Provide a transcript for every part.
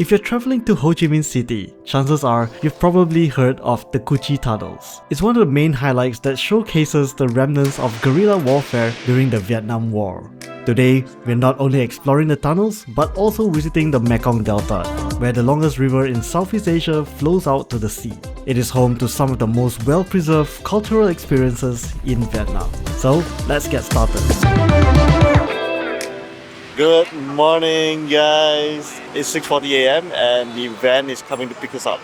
If you're traveling to Ho Chi Minh City, chances are you've probably heard of the Cu Chi tunnels. It's one of the main highlights that showcases the remnants of guerrilla warfare during the Vietnam War. Today, we're not only exploring the tunnels, but also visiting the Mekong Delta, where the longest river in Southeast Asia flows out to the sea. It is home to some of the most well-preserved cultural experiences in Vietnam. So, let's get started. Good morning, guys. It's 6:40 a.m. and the van is coming to pick us up.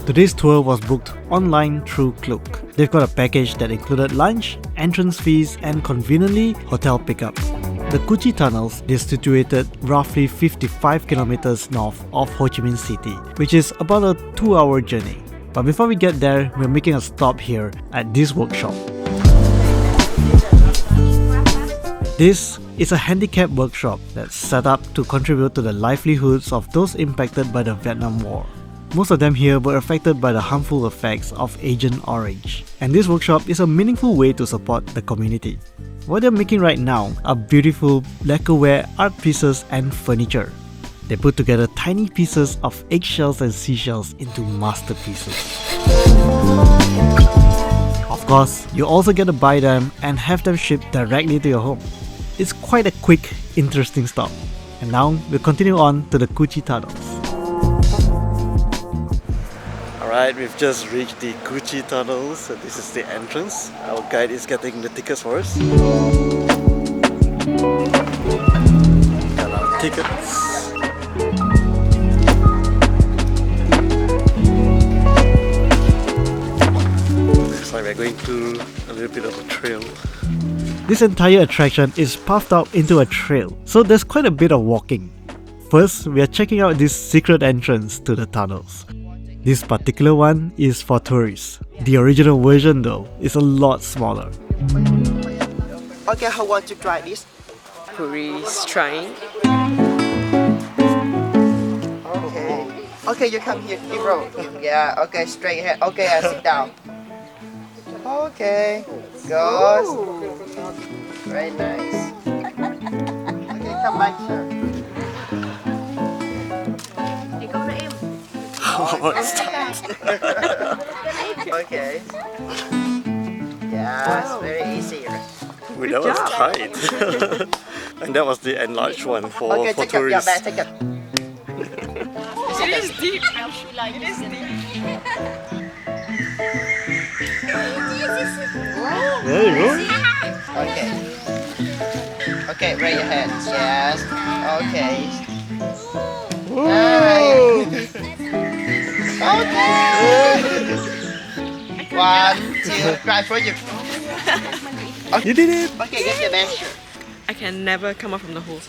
Today's tour was booked online through KLOOK. They've got a package that included lunch, entrance fees, and conveniently, hotel pickup. The Cu Chi tunnels is situated roughly 55 kilometers north of Ho Chi Minh City, which is about a 2-hour journey. But before we get there, we're making a stop here at this workshop. This is a handicap workshop that's set up to contribute to the livelihoods of those impacted by the Vietnam War. Most of them here were affected by the harmful effects of Agent Orange, and this workshop is a meaningful way to support the community. What they're making right now are beautiful lacquerware art pieces and furniture. They put together tiny pieces of eggshells and seashells into masterpieces. Of course, you also get to buy them and have them shipped directly to your home. It's quite a quick, interesting stop. And now we'll continue on to the Cu Chi tunnels. Alright, we've just reached the Cu Chi tunnels. So this is the entrance. Our guide is getting the tickets for us. Got our tickets. Looks like we're going through a little bit of a trail. This entire attraction is puffed out into a trail, so there's quite a bit of walking. First, we are checking out this secret entrance to the tunnels. This particular one is for tourists. The original version though is a lot smaller. Okay, who want to try this? Puri is trying. Okay. Okay, you come here, bro. Yeah, okay, straight ahead. Okay, sit down. Okay, good. Very nice. Okay, come back here. Okay. Yes, very easy. Wait, that was tight. And that was the enlarged one for take tourists. it. Yeah, take it. It is deep. It is deep. There you go. Okay. Okay, raise your hands. Yes. Okay. Nice. Okay. 1, 2, try for you. You did it! Okay, get your bench. I can never come up from the hole.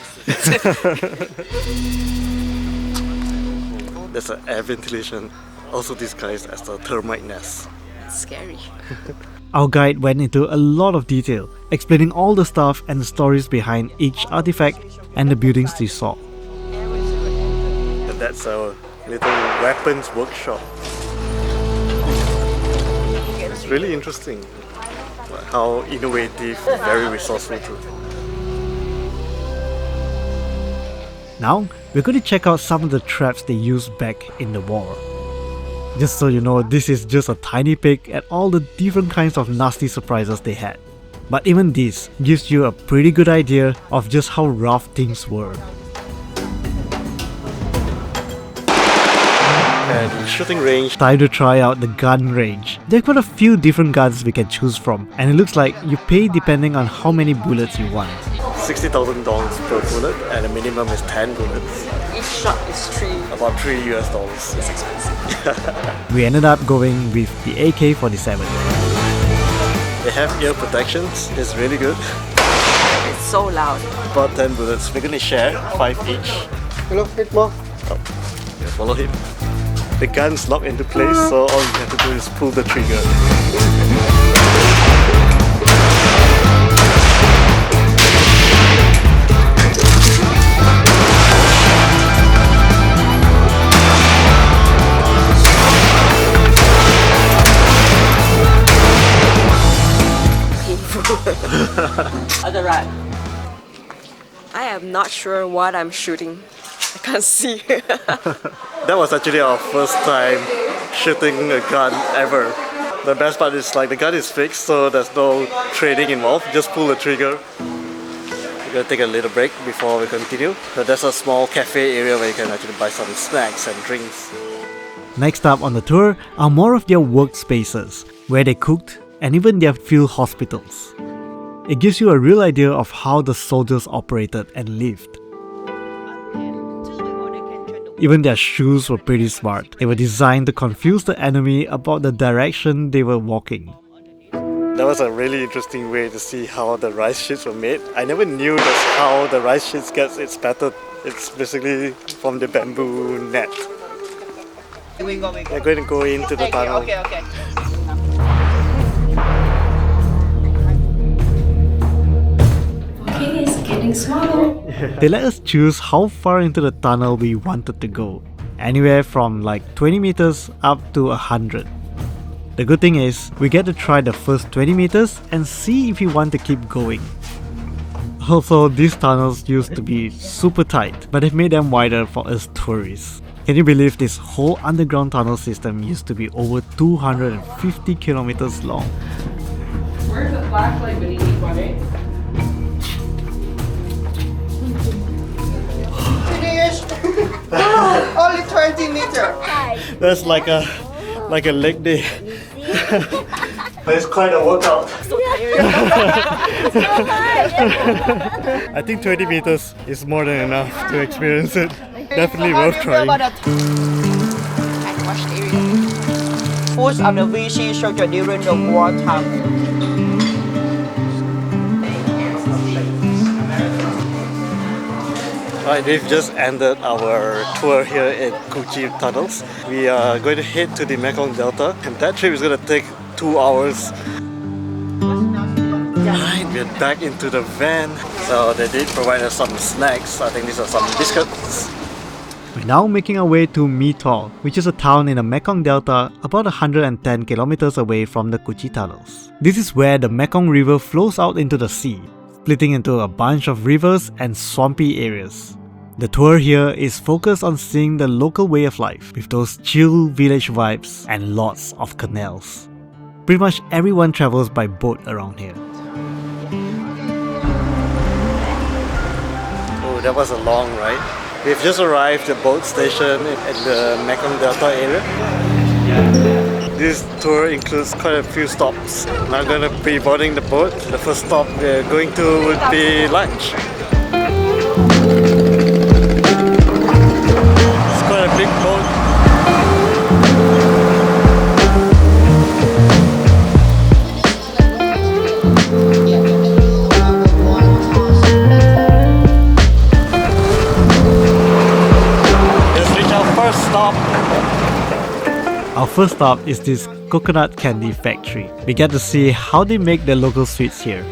There's an air ventilation, also disguised as the termite nest. It's scary. Our guide went into a lot of detail, explaining all the stuff and the stories behind each artifact and the buildings they saw. And that's our little weapons workshop. It's really interesting how innovative, very resourceful too. Now, we're going to check out some of the traps they used back in the war. Just so you know, this is just a tiny peek at all the different kinds of nasty surprises they had. But even this gives you a pretty good idea of just how rough things were. And shooting range, time to try out the gun range. They've got a few different guns we can choose from, and it looks like you pay depending on how many bullets you want. $60,000 per bullet, and the minimum is 10 bullets. Each shot is About $3 US. It's expensive. We ended up going with the AK-47. They have ear protections, it's really good. It's so loud. About 10 bullets, we're gonna share 5 each. Hello, hit more. Yeah, follow him. The gun's locked into place, so all you have to do is pull the trigger. Other right. I am not sure what I'm shooting. I can't see. That was actually our first time shooting a gun ever. The best part is like the gun is fixed, so there's no training involved. Just pull the trigger. We're gonna take a little break before we continue. So there's a small cafe area where you can actually buy some snacks and drinks. Next up on the tour are more of their workspaces, where they cooked, and even their field hospitals. It gives you a real idea of how the soldiers operated and lived. Even their shoes were pretty smart. They were designed to confuse the enemy about the direction they were walking. That was a really interesting way to see how the rice sheets were made. I never knew that's how the rice sheets gets its pattern. It's basically from the bamboo net. We're going to go into the tunnel. Okay. Okay, it's getting smaller. They let us choose how far into the tunnel we wanted to go. Anywhere from like 20 meters up to 100. The good thing is, we get to try the first 20 meters and see if we want to keep going. Also, these tunnels used to be super tight, but they've made them wider for us tourists. Can you believe this whole underground tunnel system used to be over 250 kilometers long? Where's the flashlight when you need one, eh? Finished. Only 20 meters. That's like a leg day. But it's quite a workout. I think 20 meters is more than enough to experience it. Definitely worth trying. Foods of the VC soldier during the wartime. Alright, we've just ended our tour here in Kuchi tunnels. We are going to head to the Mekong Delta, and that trip is going to take 2 hours. Alright, we're back into the van. So they did provide us some snacks. I think these are some biscuits. We're now making our way to My Tho, which is a town in the Mekong Delta about 110 kilometers away from the Kuchi tunnels. This is where the Mekong River flows out into the sea, splitting into a bunch of rivers and swampy areas. The tour here is focused on seeing the local way of life with those chill village vibes and lots of canals. Pretty much everyone travels by boat around here. Oh, that was a long ride. We've just arrived at the boat station in the Mekong Delta area. This tour includes quite a few stops. Now going to be boarding the boat. The first stop we're going to would be lunch. It's quite a big boat. Let's reach our first stop. Our first stop is this coconut candy factory. We get to see how they make the local sweets here.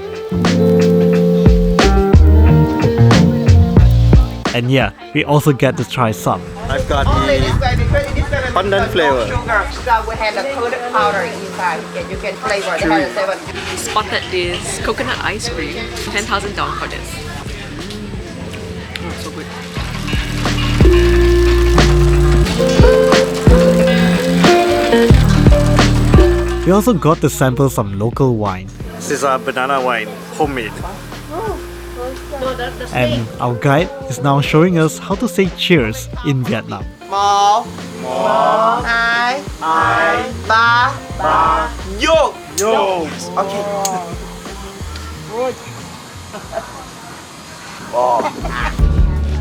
And yeah, we also get to try some. I've got Only the this way because this way pandan flavor. Sugar. So we have the coated powder inside. You can flavor the 7. We spotted this coconut ice cream. 10,000 dong for this. Oh, so good. We also got to sample some local wine. This is our banana wine, homemade. And our guide is now showing us how to say cheers in Vietnam. Một, hai, ba, vô. Okay.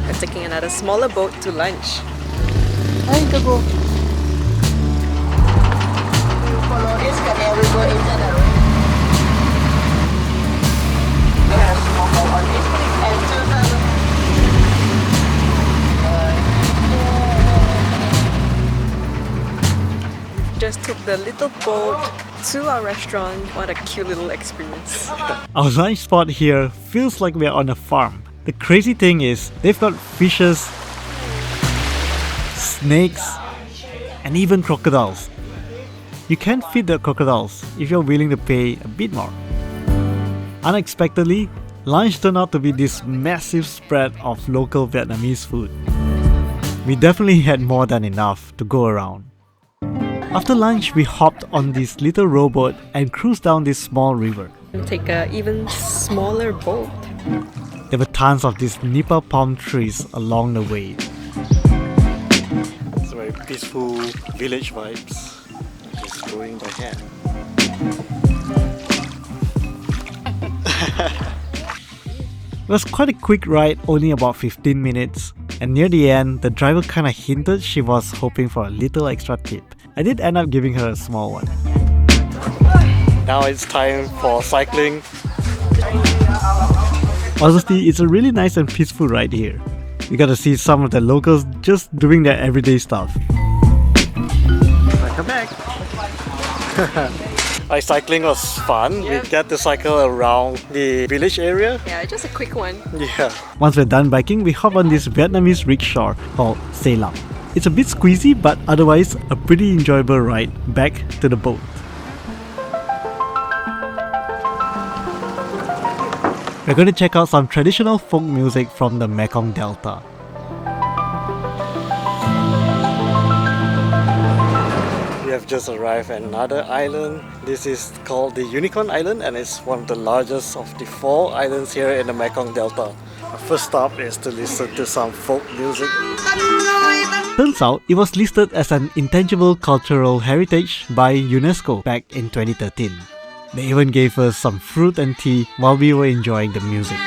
We're taking another smaller boat to lunch. Follow this canal river into the we have a small boat on this and Just took the little boat to our restaurant. What a cute little experience. Our lunch spot here feels like we're on a farm. The crazy thing is, they've got fishes, snakes, and even crocodiles. You can feed the crocodiles if you're willing to pay a bit more. Unexpectedly, Lunch turned out to be this massive spread of local Vietnamese food. We definitely had more than enough to go around. After lunch, we hopped on this little rowboat and cruised down this small river. Take an even smaller boat. There were tons of these nipa palm trees along the way. It's very peaceful village vibes. Just going by hand. It was quite a quick ride, only about 15 minutes, and near the end, the driver kinda hinted she was hoping for a little extra tip. I did end up giving her a small one. Now it's time for cycling. Honestly, it's a really nice and peaceful ride here. We got to see some of the locals just doing their everyday stuff. Welcome back! Like, cycling was fun. Yeah. We get to cycle around the village area. Yeah, just a quick one. Yeah. Once we're done biking, we hop on this Vietnamese rickshaw called Xe Lam. It's a bit squeezy, but otherwise a pretty enjoyable ride back to the boat. We're going to check out some traditional folk music from the Mekong Delta. We have just arrived at another island. This is called the Unicorn Island and it's one of the largest of the 4 islands here in the Mekong Delta. Our first stop is to listen to some folk music. Turns out, it was listed as an intangible cultural heritage by UNESCO back in 2013. They even gave us some fruit and tea while we were enjoying the music.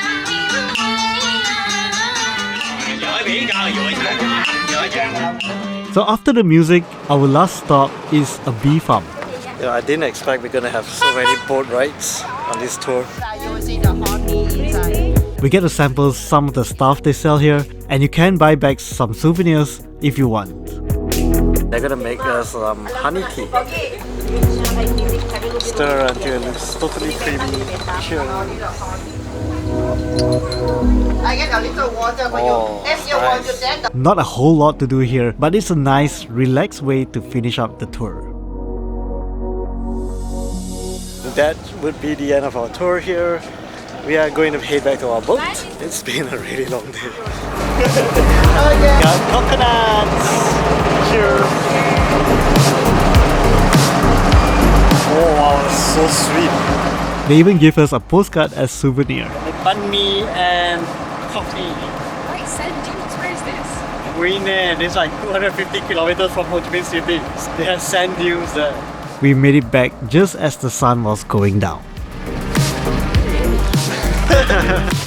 So after the music, our last stop is a bee farm. Yeah, I didn't expect we're gonna have so many boat rides on this tour. You will see the honey inside. We get to sample some of the stuff they sell here, and you can buy back some souvenirs if you want. They're gonna make us honey tea. Stir until it looks totally creamy. Sure. I get a little water for Oh, you. If you want to then Not a whole lot to do here, but it's a nice, relaxed way to finish up the tour. That would be the end of our tour here. We are going to head back to our boat. It's been a really long day. Got coconuts! Cheers! Oh wow, it's so sweet. They even give us a postcard as souvenir. Banh mi and coffee. Right, sand dunes. Where is this? Greenland, it's like 250 kilometers from Ho Chi Minh City. They have sand dunes there. We made it back just as the sun was going down.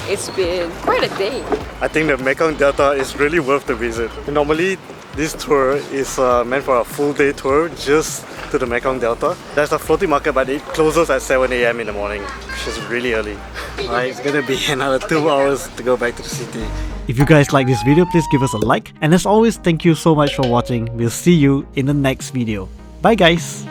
It's been quite a day. I think the Mekong Delta is really worth the visit. Normally, this tour is meant for a full day tour just to the Mekong Delta. There's a floating market, but it closes at 7 AM in the morning, which is really early. It's gonna be another 2 hours to go back to the city. If you guys like this video, please give us a like. And as always, thank you so much for watching. We'll see you in the next video. Bye guys!